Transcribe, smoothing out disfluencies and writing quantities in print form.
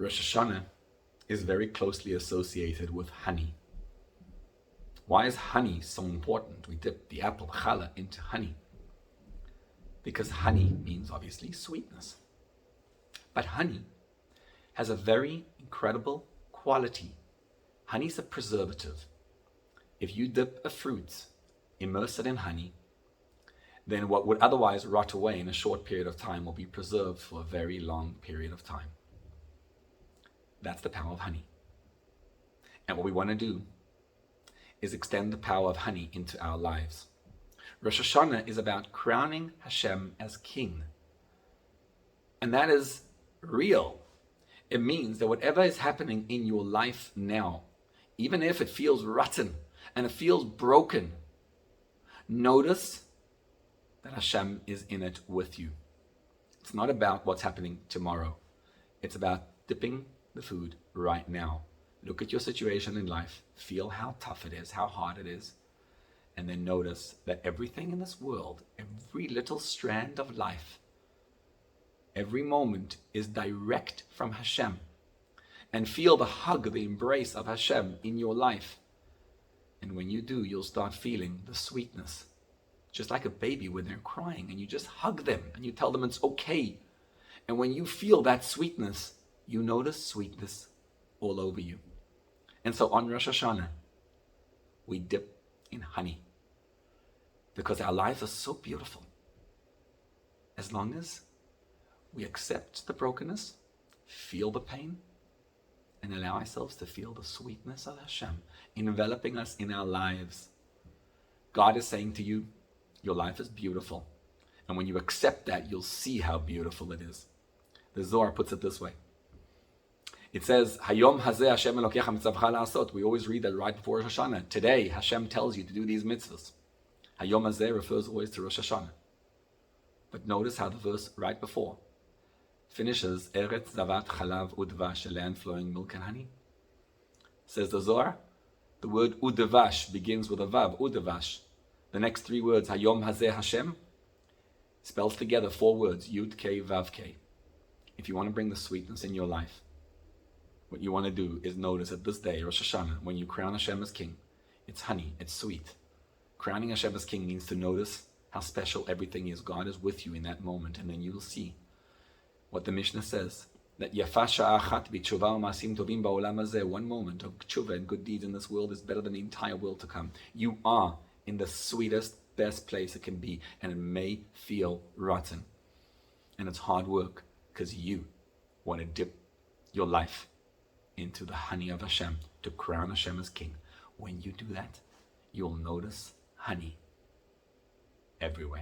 Rosh Hashana is very closely associated with honey. Why is honey so important? We dip the apple, challah, into honey. Because honey means obviously sweetness. But honey has a very incredible quality. Honey is a preservative. If you dip a fruit, immerse it in honey, then what would otherwise rot away in a short period of time will be preserved for a very long period of time. That's the power of honey. And what we want to do is extend the power of honey into our lives. Rosh Hashana is about crowning Hashem as king. And that is real. It means that whatever is happening in your life now, even if it feels rotten and it feels broken, notice that Hashem is in it with you. It's not about what's happening tomorrow. It's about dipping the food right now. Look at your situation in life. Feel how tough it is, how hard it is. And then notice that everything in this world, every little strand of life, every moment is direct from Hashem. And feel the hug, the embrace of Hashem in your life. And when you do, you'll start feeling the sweetness. Just like a baby when they're crying and you just hug them and you tell them it's okay. And when you feel that sweetness, you notice sweetness all over you. And so on Rosh Hashana, we dip in honey because our lives are so beautiful. As long as we accept the brokenness, feel the pain, and allow ourselves to feel the sweetness of Hashem enveloping us in our lives. God is saying to you, your life is beautiful. And when you accept that, you'll see how beautiful it is. The Zohar puts it this way. It says, Hayom hazeh Hashem Elokecha mitzavcha la'asot. We always read that right before Rosh Hashanah. Today, Hashem tells you to do these mitzvahs. Hayom hazeh refers always to Rosh Hashanah. But notice how the verse right before finishes, Eretz zavat chalav udvash, a land flowing milk and honey. Says the Zohar, the word udvash begins with a vav, udvash. The next three words, Hayom hazeh Hashem, spells together four words, Yud K Vav K. If you want to bring the sweetness in your life, what you want to do is notice that this day, Rosh Hashanah, when you crown Hashem as king, it's honey, it's sweet. Crowning Hashem as king means to notice how special everything is. God is with you in that moment, and then you'll see what the Mishnah says, that Yafa sha'achat b'tshuva u'masim tovim ba'olam hazeh, one moment of tshuva and good deeds in this world is better than the entire world to come. You are in the sweetest, best place it can be, and it may feel rotten. And it's hard work, because you want to dip your life into the honey of Hashem, to crown Hashem as king. When you do that, you'll notice honey everywhere.